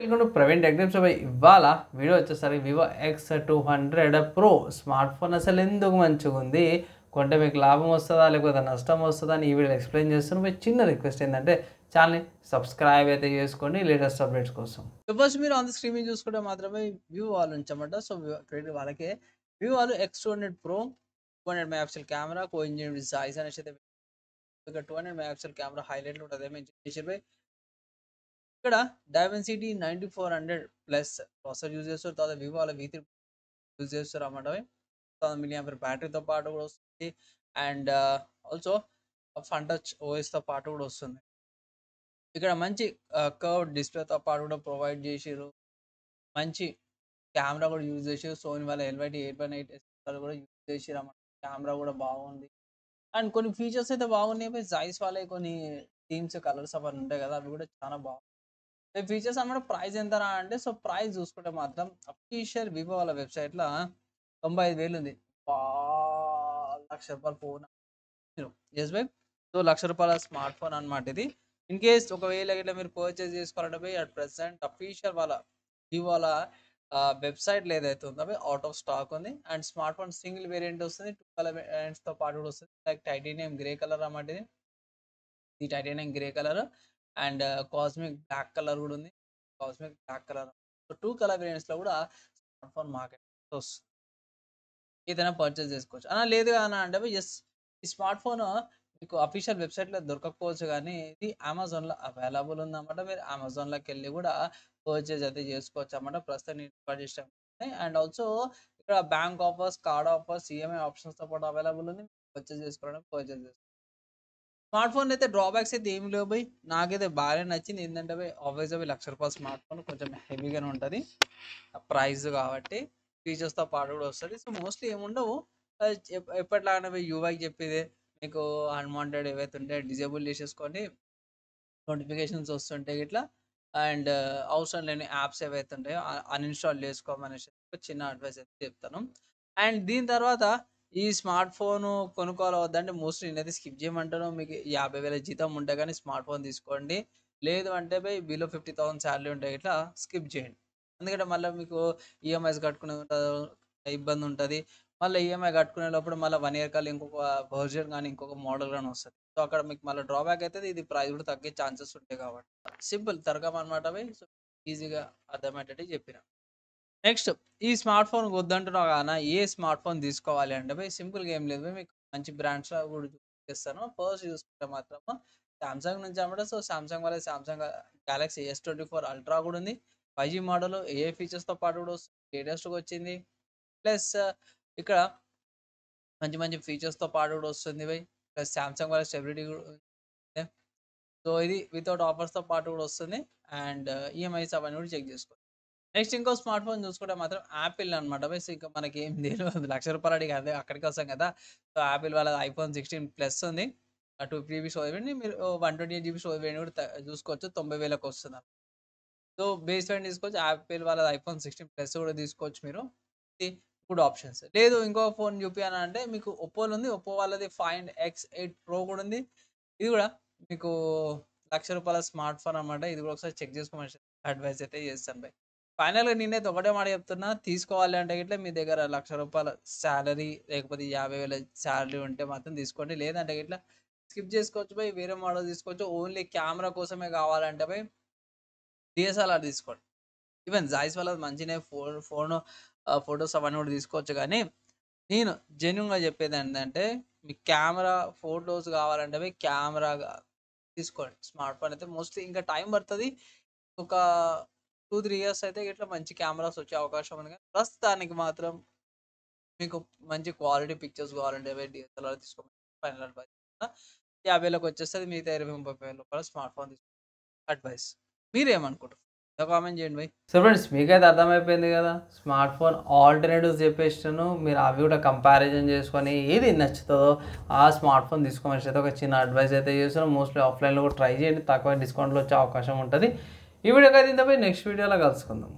Welcome to Praveen techniques. ఇవాళ video వచ్చేసరికి Vivo X200 Pro smart phone అసలు ఎందుకు మంచిగా ఉంది, కొంటే మీకు లాభం వస్తుందా లేకపోతే నష్టం వస్తుందా అని ఈ వీడియో ఎక్స్ప్లెయిన్ చేస్తాను. మీ చిన్న రిక్వెస్ట్ ఏంటంటే ఛానల్ని సబ్స్క్రైబ్ అయితే చేసుకోండి లేటెస్ట్ అప్డేట్స్ కోసం. ఫస్ట్ మీరు ఆన్ ద స్క్రీన్ చూసుకుంటే మాత్రమే వివో వాళ్ళు ఉంచమంట. సో వాళ్ళకే వివో వాళ్ళు X200 Pro 200 మెగాపిక్సెల్ కెమెరా కో ఇంజిన్ సైజ్ అనేసి అయితే 200 మెగాపిక్సెల్ కెమెరా హైలైట్లు ఉంటుంది మెన్షన్ చేసి ఇక్కడ డైమెన్సిటీ 9400 ప్లస్ ప్రాసెసర్ యూజ్ చేస్తారు. తర్వాత వివో వాళ్ళ V3 యూజ్ చేస్తారు అన్నమాట. 1000 mAh బ్యాటరీతో పాటు కూడా వస్తుంది. అండ్ ఆల్సో ఫన్ టచ్ ఓఎస్తో పాటు కూడా వస్తుంది. ఇక్కడ మంచి కర్వ్ డిస్ప్లేతో పాటు కూడా ప్రొవైడ్ చేసారు. మంచి కెమెరా కూడా యూజ్ చేసారు. సోనీ వాళ్ళ LYT 8x8 కూడా యూజ్ చేసారు అన్నమాట. కెమెరా కూడా బాగుంది. అండ్ కొన్ని ఫీచర్స్ అయితే బాగున్నాయి. జైస్ వాళ్ళే కొన్ని థీమ్స్ కలర్స్ అవన్నీ ఉంటాయి కదా, అవి కూడా చాలా బాగుంది. ఫీచర్స్ అన్నమాట. ప్రైస్ ఎంత అంటే, సో ప్రైస్ చూసుకుంటే మాత్రం అఫీషియల్ వివో వాళ్ళ వెబ్సైట్లో 95,000 ఉంది. ₹1,00,000 ఫోన్ ఎస్ బై. సో ₹1,00,000 స్మార్ట్ ఫోన్ అనమాట ఇది. ఇన్ కేస్ ఒకవేళ ఇట్లా మీరు పర్చేస్ చేసుకోవాలంటే పోయి అట్ ప్రెసెంట్ అఫీషియల్ వాళ్ళ వివో వాళ్ళ వెబ్సైట్లో ఏదైతే ఉందో అవి అవుట్ ఆఫ్ స్టాక్ ఉంది. And smart phone single variant వస్తుంది, 2 కలర్ వేరియంట్స్తో పాటు కూడా వస్తుంది. లైక్ టైటానియం గ్రే కలర్ అన్నమాట ఇది. ఈ titanium grey colour and cosmic black colour కూడా ఉంది. Cosmic black colour. So 2 colour వేరియంట్స్లో కూడా స్మార్ట్ ఫోన్ మార్కెట్ వస్తుంది. ఏదైనా పర్చేస్ చేసుకోవచ్చు అలా లేదు అని అంటే ఎస్, ఈ స్మార్ట్ ఫోన్ మీకు అఫీషియల్ వెబ్సైట్లో దొరకకపోవచ్చు, కానీ ఇది అమెజాన్లో అవైలబుల్ ఉందన్నమాట. మీరు అమెజాన్లోకి వెళ్ళి కూడా పర్చేజ్ అయితే చేసుకోవచ్చు అన్నమాట. ప్రస్తుతం పర్చేస్ అండ్ ఆల్సో ఇక్కడ bank offers, card offers, EMI ఆప్షన్స్తో పాటు అవైలబుల్ ఉంది. పర్చేస్ చేసుకోవడానికి పర్చేస్ చేసుకోవచ్చు. స్మార్ట్ ఫోన్ అయితే డ్రాబ్యాక్స్ అయితే ఏమి లేవు బై. నాకైతే బాగానే నచ్చింది. ఏంటంటే by obvious by ₹1,00,000 smart phone కొంచెం హెవీగానే ఉంటుంది ప్రైస్ కాబట్టి, ఫీచర్స్తో పాటు కూడా వస్తుంది. సో మోస్ట్లీ ఏముండవు, ఎప్పటిలాగానే బై యూఐ చెప్పేది మీకు అన్వాంటెడ్ ఏవైతే ఉంటాయో డిజేబుల్ చేసేసుకోండి, నోటిఫికేషన్స్ వస్తుంటాయి ఇట్లా. అండ్ అవసరం లేని యాప్స్ ఏవైతే ఉంటాయో అన్ఇన్స్టాల్ చేసుకోమనేసి చిన్న అడ్వైస్ అయితే చెప్తాను. అండ్ దీని తర్వాత ఈ స్మార్ట్ ఫోన్ కొనుక్కోవాలి వద్దంటే మోస్ట్లీ నేనైతే స్కిప్ చేయమంటాను. మీకు 50,000 జీతం ఉంటే కానీ స్మార్ట్ ఫోన్ తీసుకోండి. లేదు అంటే బై బిలో 50,000 శాలరీ ఉంటాయి, ఇట్లా స్కిప్ చేయండి. ఎందుకంటే మళ్ళీ మీకు ఈఎంఐస్ కట్టుకునే ఇబ్బంది ఉంటుంది. మళ్ళీ ఈఎంఐ కట్టుకునే లోపల మళ్ళీ 1 ఇయర్ కల్లా ఇంకొక వర్జన్ కానీ ఇంకొక మోడల్ కానీ వస్తుంది. సో అక్కడ మీకు మళ్ళీ డ్రాబ్యాక్ అవుతుంది. ఇది ప్రైస్ కూడా తగ్గే ఛాన్సెస్ ఉంటాయి కాబట్టి సింపుల్ తరగం అనమాట బై. సో ఈజీగా అర్థమయ్యేటట్టు చెప్పిన. నెక్స్ట్ ఈ స్మార్ట్ ఫోన్ వద్దంటున్నావు కానా, ఏ స్మార్ట్ ఫోన్ తీసుకోవాలి అంటే బై సింపుల్గా ఏం లేదు. మీకు మంచి బ్రాండ్స్ కూడా చూపిస్తాను. ఫస్ట్ చూసుకుంటే మాత్రం సామ్సంగ్ నుంచి అన్నమాట. సో సామ్సంగ్ వల్ల సామ్సంగ్ గెలాక్సీ S24 అల్ట్రా కూడా ఉంది. 5G మోడల్ ఏ ఫీచర్స్తో పాటు కూడా లేటెస్ట్గా వచ్చింది. ప్లస్ ఇక్కడ మంచి మంచి ఫీచర్స్తో పాటు కూడా వస్తుంది బై. ప్లస్ సామ్సంగ్ వల్ల స్టెబిలిటీ కూడా. సో ఇది వితౌట్ ఆఫర్స్తో పాటు కూడా వస్తుంది. అండ్ ఈఎంఐస్ అవన్నీ కూడా చెక్ చేసుకోండి. నెక్స్ట్ ఇంకో స్మార్ట్ ఫోన్ చూసుకుంటే మాత్రం యాపిల్ అనమాట. బస్ ఇంకా మనకి ఏం తెలియదు, ₹1,00,000 అడిగి అదే అక్కడికి వస్తాం కదా. సో యాపిల్ వాళ్ళ iPhone 16 ప్లస్ ఉంది. 2GB స్టోరేజ్ వేరియంట్, మీరు 128GB స్టోరేజ్ వేరియంట్ కూడా చూసుకోవచ్చు. 90,000కి వస్తుంది. సో బేస్ వేరియంట్ తీసుకోవచ్చు. యాపిల్ వాళ్ళ iPhone 16 ప్లస్ కూడా తీసుకోవచ్చు మీరు. ఇది గుడ్ ఆప్షన్స్. లేదు ఇంకో ఫోన్ చూపియాలని అంటే మీకు ఒప్పోలో ఉంది. ఒప్పో వాళ్ళది Find X8 Pro కూడా ఉంది. ఇది కూడా మీకు ₹1,00,000 స్మార్ట్ ఫోన్ అనమాట. ఇది కూడా ఒకసారి చెక్ చేసుకోమని అడ్వైస్ అయితే చేస్తాను బై. ఫైనల్గా నేనైతే ఒకటే మాట చెప్తున్నా, తీసుకోవాలి అంటే ఇట్లా మీ దగ్గర ₹1,00,000 శాలరీ లేకపోతే 50,000 శాలరీ ఉంటే మాత్రం తీసుకోండి. లేదంటే ఇట్లా స్కిప్ చేసుకోవచ్చు బై. వేరే మోడల్ తీసుకోవచ్చు. ఓన్లీ కెమెరా కోసమే కావాలంటే బై DSLR తీసుకోండి. ఈవెన్ జాయిస్ వాళ్ళది మంచిగా ఫొటోస్ అవన్నీ కూడా తీసుకోవచ్చు. కానీ నేను జెన్యూన్గా చెప్పేది ఏంటంటే, మీకు కెమెరా ఫొటోస్ కావాలంటే బై కెమెరా తీసుకోండి. స్మార్ట్ ఫోన్ అయితే మోస్ట్లీ ఇంకా టైం పడుతుంది. ఒక 2-3 ఇయర్స్ అయితే ఇట్లా మంచి కెమెరాస్ వచ్చే అవకాశం ఉంది. కానీ ప్రస్తుతానికి మాత్రం మీకు మంచి క్వాలిటీ పిక్చర్స్ కావాలంటే DSLR తీసుకోండి. ఫైనల్ అడ్వైస్ 50,000కి వచ్చేస్తుంది. మిగతా 20,000-30,000 స్మార్ట్ ఫోన్ తీసుకోండి అడ్వైస్. మీరేమనుకుంటారు కామెంట్ చేయండి బై. సో ఫ్రెండ్స్ మీకైతే అర్థమైపోయింది కదా, స్మార్ట్ ఫోన్ ఆల్టర్నేటివ్స్ చెప్పేసాను. మీరు అవి కూడా కంపారిజన్ చేసుకొని ఏది నచ్చుతుందో ఆ స్మార్ట్ ఫోన్ తీసుకోమని అయితే ఒక చిన్న అడ్వైస్ అయితే చేస్తున్నాను. మోస్ట్లీ ఆఫ్లైన్లో కూడా ట్రై చేయండి, తక్కువ డిస్కౌంట్లో వచ్చే అవకాశం ఉంటుంది. ఈ వీడియోకి అయితే ఇంతపై నెక్స్ట్ వీడియోలో కలుసుకుందాం.